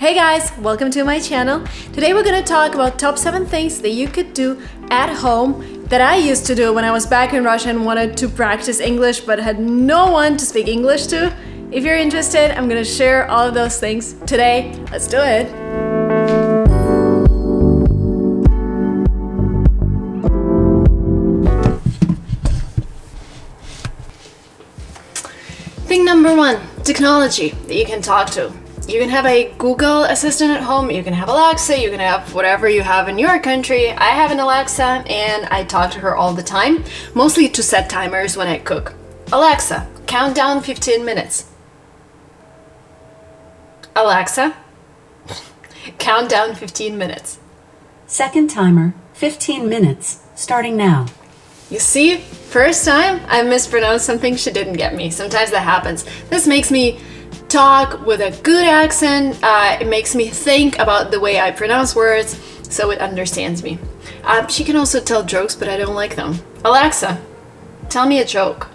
Hey guys, welcome to my channel. Today we're gonna talk about top 7 things that you could do at home that I used to do when I was back in Russia and wanted to practice English but had no one to speak English to. If you're interested, I'm gonna share all of those things today. Let's do it. Thing number 1, technology that you can talk to. You can have a Google Assistant at home, you can have Alexa, you can have whatever you have in your country. I have an Alexa and I talk to her all the time, mostly to set timers when I cook. Alexa, count down 15 minutes. Alexa, count down 15 minutes. Second timer, 15 minutes, starting now. You see, first time I mispronounced something, she didn't get me. Sometimes that happens. This makes me talk with a good accent. It makes me think about the way I pronounce words, so it understands me. She can also tell jokes, but I don't like them. Alexa, tell me a joke.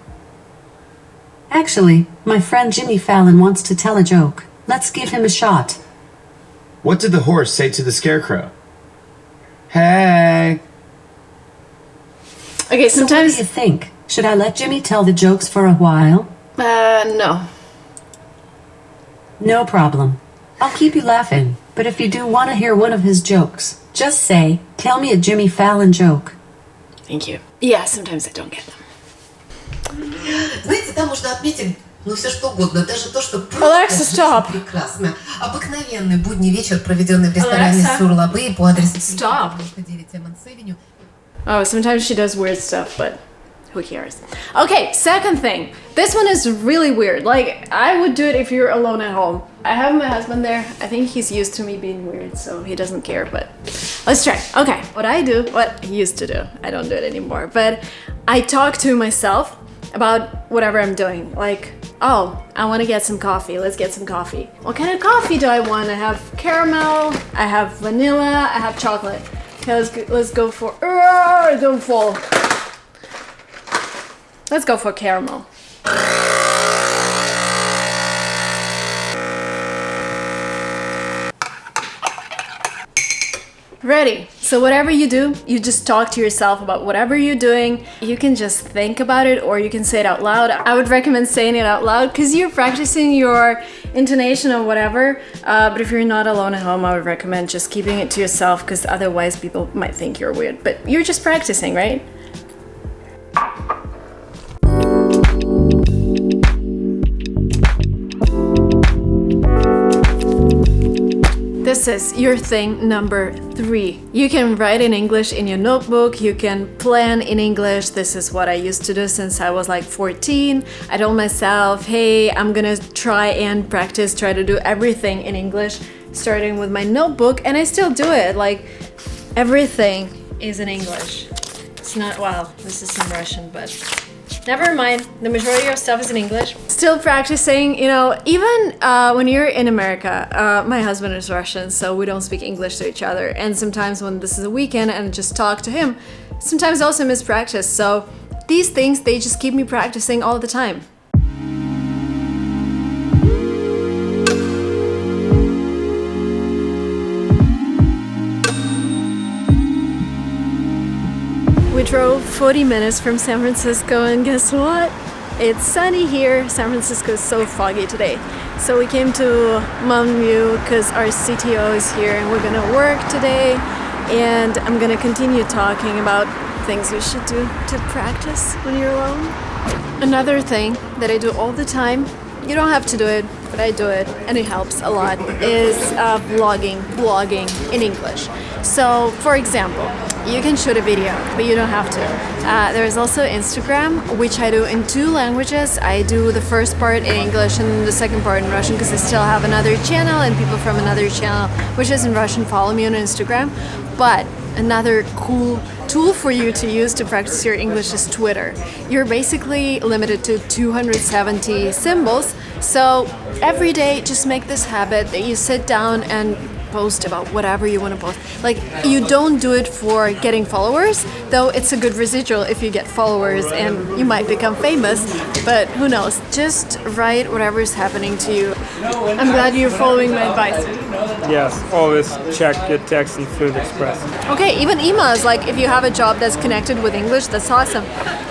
Actually, my friend Jimmy Fallon wants to tell a joke. Let's give him a shot. What did the horse say to the scarecrow? Hey! Okay, So what sometimes... do you think? Should I let Jimmy tell the jokes for a while? No. No problem. I'll keep you laughing, but if you do want to hear one of his jokes, just say, tell me a Jimmy Fallon joke. Thank you. Yeah, sometimes I don't get them. Знаете, там можно отметить, все что угодно, даже то, что Alexa, stop. прекрасно. Обыкновенный будний вечер, проведенный в ресторане Alexa, Сур-Лабы по адресу stop. 9 Эммонс-Авеню. Oh, sometimes she does weird stuff, but who cares? Okay, second thing. This one is really weird. Like, I would do it if you're alone at home. I have my husband there. I think he's used to me being weird, so he doesn't care, but let's try. Okay, what I used to do, I don't do it anymore, but I talk to myself about whatever I'm doing. Like, oh, I want to get some coffee. Let's get some coffee. What kind of coffee do I want? I have caramel, I have vanilla, I have chocolate. Okay, let's go for... don't fall. Let's go for caramel. Ready. So whatever you do, you just talk to yourself about whatever you're doing. You can just think about it or you can say it out loud. I would recommend saying it out loud because you're practicing your intonation or whatever. But if you're not alone at home, I would recommend just keeping it to yourself because otherwise people might think you're weird. But you're just practicing, right? This is your thing number 3. You can write in English in your notebook, you can plan in English. This is what I used to do since I was like 14. I told myself, hey, I'm gonna try and practice, try to do everything in English, starting with my notebook, and I still do it. Like, everything is in English. It's not, well, this is in Russian, but never mind, the majority of stuff is in English. Still practicing, you know, even when you're in America, my husband is Russian, so we don't speak English to each other. And sometimes when this is a weekend and I just talk to him, sometimes I also miss practice. So these things, they just keep me practicing all the time. We drove 40 minutes from San Francisco and guess what? It's sunny here. San Francisco is so foggy today. So we came to Mountain View because our CTO is here and we're gonna work today. And I'm gonna continue talking about things you should do to practice when you're alone. Another thing that I do all the time, you don't have to do it, but I do it and it helps a lot, is blogging in English. So, for example, you can shoot a video, but you don't have to. There is also Instagram, which I do in 2 languages. I do the first part in English and the second part in Russian because I still have another channel and people from another channel, which is in Russian, follow me on Instagram. But another cool tool for you to use to practice your English is Twitter. You're basically limited to 270 symbols. So every day, just make this habit that you sit down and post about whatever you want to post. Like, you don't do it for getting followers, though it's a good residual if you get followers and you might become famous, but who knows? Just write whatever is happening to you. I'm glad you're following my advice. Yes, always check your text in Fluent Express. Okay, even emails, like if you have a job that's connected with English, that's awesome.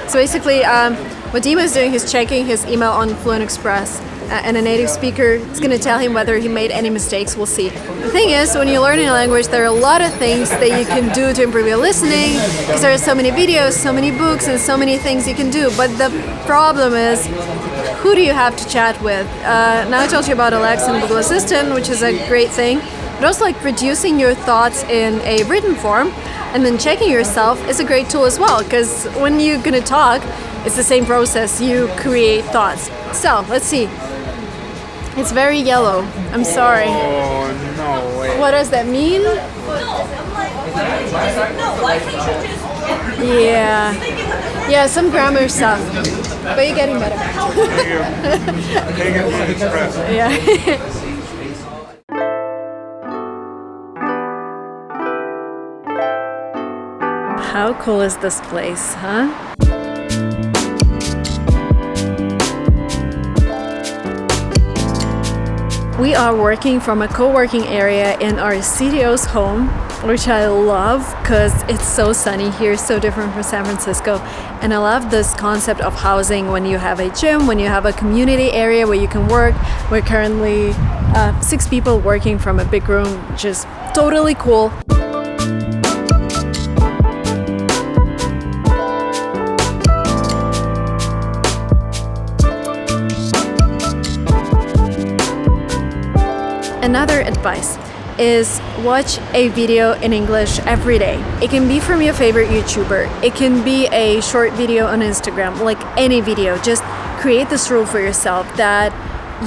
So basically, what Dima is doing, he's checking his email on Fluent Express, and a native speaker is going to tell him whether he made any mistakes. We'll see. The thing is, when you're learning a language, there are a lot of things that you can do to improve your listening, because there are so many videos, so many books, and so many things you can do. But the problem is, who do you have to chat with? Now I told you about Alexa and Google Assistant, which is a great thing, but also like producing your thoughts in a written form and then checking yourself is a great tool as well, because when you're gonna talk, it's the same process. You create thoughts. So let's see. It's very yellow. I'm sorry. Oh, no way. What does that mean? Yeah, some grammar stuff, but you're getting better. Take it Fluent Express. Yeah. How cool is this place, huh? We are working from a co-working area in our CTO's home, which I love because it's so sunny here, so different from San Francisco. And I love this concept of housing when you have a gym, when you have a community area where you can work. We're currently 6 people working from a big room, which is totally cool. Another advice is watch a video in English every day. It can be from your favorite YouTuber. It can be a short video on Instagram, like any video. Just create this rule for yourself that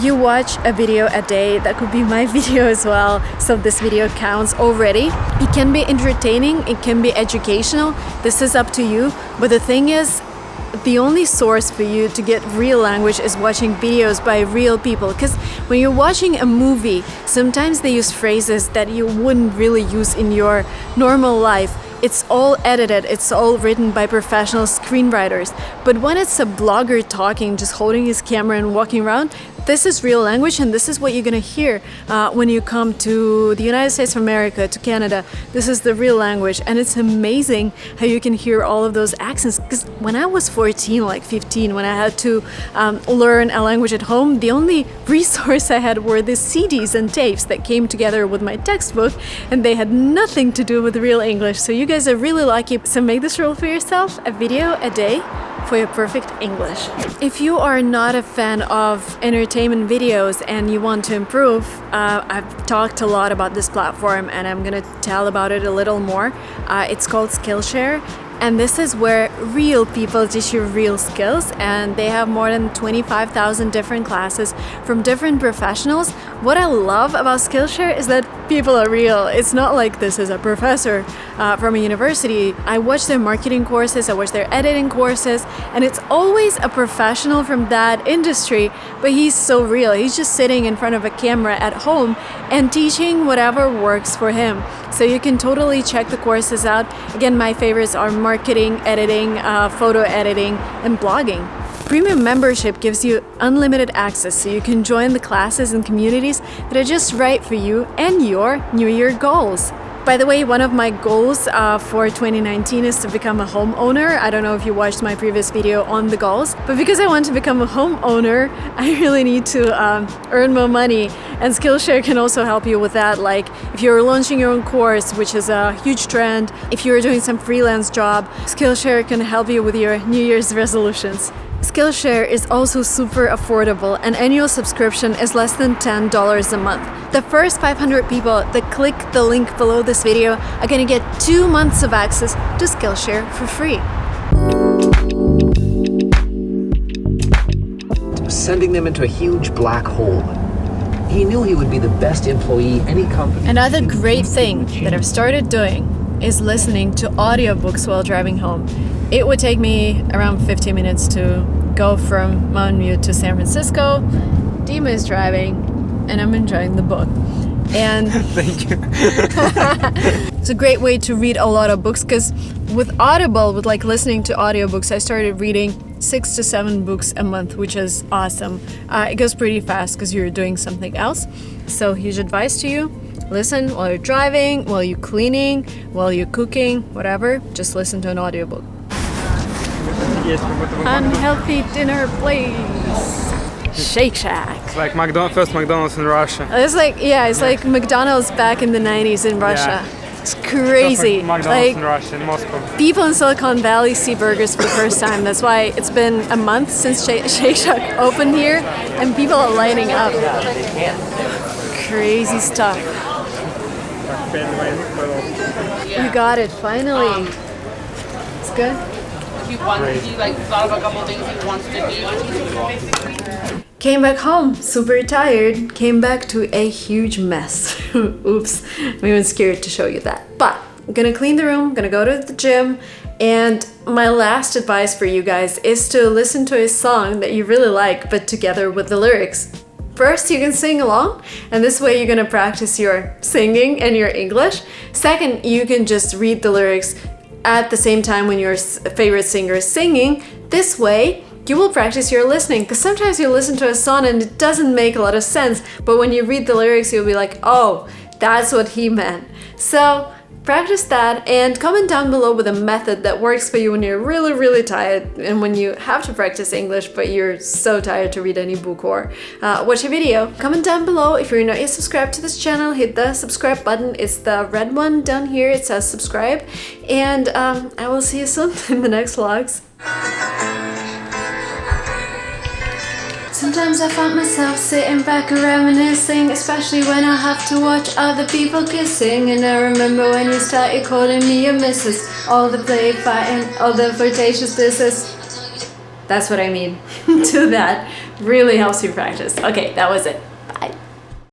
you watch a video a day. That could be my video as well. So this video counts already. It can be entertaining. It can be educational. This is up to you. But the thing is, the only source for you to get real language is watching videos by real people, because when you're watching a movie, sometimes they use phrases that you wouldn't really use in your normal life. It's all edited, it's all written by professional screenwriters. But when it's a blogger talking, just holding his camera and walking around, this is real language, and this is what you're gonna hear when you come to the United States of America, to Canada. This is the real language, and it's amazing how you can hear all of those accents. Because when I was 14, like 15, when I had to learn a language at home, the only resource I had were the CDs and tapes that came together with my textbook, and they had nothing to do with real English. So you guys are really lucky. So make this rule for yourself: a video a day for your perfect English. If you are not a fan of entertainment videos and you want to improve, I've talked a lot about this platform and I'm gonna tell about it a little more. It's called Skillshare. And this is where real people teach you real skills, and they have more than 25,000 different classes from different professionals. What I love about Skillshare is that people are real. It's not like this is a professor from a university. I watch their marketing courses, I watch their editing courses, and it's always a professional from that industry, but he's so real. He's just sitting in front of a camera at home and teaching whatever works for him. So you can totally check the courses out. Again, my favorites are marketing, editing, photo editing, and blogging. Premium membership gives you unlimited access, so you can join the classes and communities that are just right for you and your New Year goals. By the way, one of my goals for 2019 is to become a homeowner. I don't know if you watched my previous video on the goals, but because I want to become a homeowner, I really need to earn more money. And Skillshare can also help you with that. Like if you're launching your own course, which is a huge trend, if you're doing some freelance job, Skillshare can help you with your New Year's resolutions. Skillshare is also super affordable. An annual subscription is less than $10 a month. The first 500 people that click the link below this video are gonna get 2 months of access to Skillshare for free. Sending them into a huge black hole. He knew he would be the best employee any company. Another great thing that I've started doing is listening to audiobooks while driving home. It would take me around 15 minutes to go from Mountain View to San Francisco. Dima is driving and I'm enjoying the book. And Thank you. it's a great way to read a lot of books, because with Audible, with like listening to audiobooks, I started reading 6 to 7 books a month, which is awesome. It goes pretty fast because you're doing something else. So huge advice to you. Listen while you're driving, while you're cleaning, while you're cooking, whatever. Just listen to an audiobook. Unhealthy dinner place. Shake Shack. It's like first McDonald's in Russia. It's like, yeah, it's like McDonald's back in the 90s in Russia. It's crazy. McDonald's Like, in Russia, in Moscow. people in Silicon Valley see burgers for the first time. That's why it's been a month since Shake Shack opened here, and people are lining up. Crazy stuff. You got it, finally. It's good. If you like thought of a couple things you wanted to do. Came back home, super tired. Came back to a huge mess. Oops, I'm even scared to show you that. But I'm gonna clean the room, gonna go to the gym, and my last advice for you guys is to listen to a song that you really like, but together with the lyrics. First, you can sing along, and this way you're gonna practice your singing and your English. Second, you can just read the lyrics at the same time when your favorite singer is singing. This way, you will practice your listening, because sometimes you listen to a song and it doesn't make a lot of sense, but when you read the lyrics, you'll be like, oh, that's what he meant. So practice that and comment down below with a method that works for you when you're really, really tired and when you have to practice English, but you're so tired to read any book or watch a video. Comment down below. If you're not yet subscribed to this channel, hit the subscribe button. It's the red one down here. It says subscribe. And I will see you soon in the next vlogs. Sometimes I find myself sitting back and reminiscing, especially when I have to watch other people kissing. And I remember when you started calling me your missus, all the play fighting, all the flirtatious business. That's what I mean. Do that. Really helps you practice. Okay, that was it.